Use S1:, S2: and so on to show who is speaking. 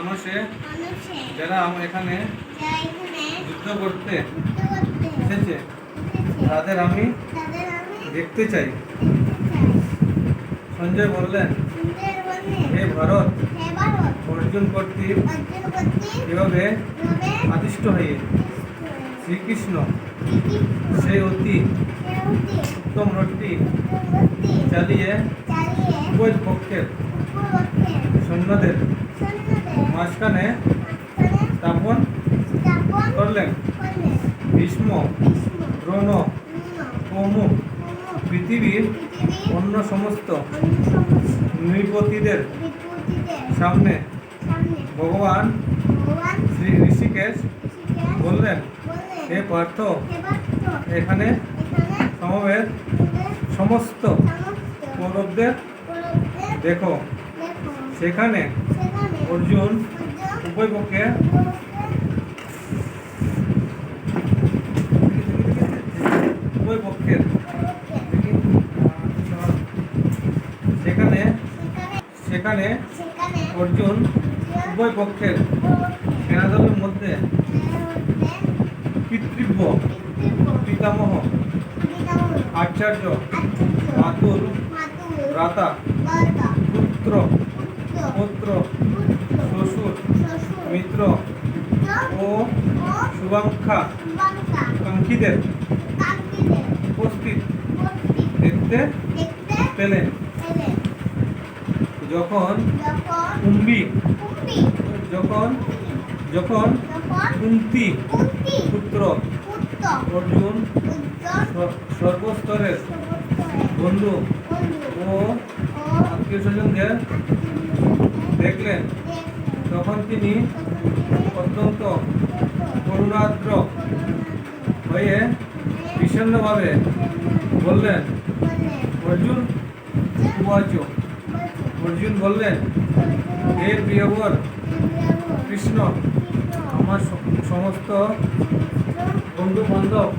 S1: মানুষে যারা এখানে যুদ্ধ করতে এসেছে তাদের আমি দেখতে চাই। সঞ্জয় বললেন, হে ভারত, অর্জুন কর্তৃক এভাবে আদিষ্ট হয়ে শ্রীকৃষ্ণ সেই অতি উত্তম রথটি চালিয়ে উভয় পক্ষের সৈন্যদের মাঝখানে স্থাপন করলেন। ভীষ্ম, দ্রোণ প্রমুখ পৃথিবীর অন্য সমস্ত নৃপতিদের সামনে ভগবান শ্রী ঋষিকেশ বললেন, হে পার্থ, এখানে সমবেত সমস্ত কৌরবদের দেখো। সেখানে অর্জুন উভয় পক্ষে সেখানে অর্জুন উভয় পক্ষের সেনাদলের মধ্যে পিতৃব্য পিতামহ আচার্য মাতুর ভ্রাতা পুত্র পুত্র শ্বশুর মিত্র ও শুভাঙ্ক্ষা কাঙ্ক্ষীদের উপস্থিত দেখতে পেলেন। যখন কুন্তি পুত্র অর্জুন সর্বস্তরের বন্ধু ও আত্মীয় স্বজনদের দেখলেন, তখন তিনি অত্যন্ত করুণাদ্র হয়ে বিষণ্ণভাবে বললেন, অর্জুন বললেন, হে প্রিয়বর কৃষ্ণ, আমার সমস্ত বন্ধু বান্ধব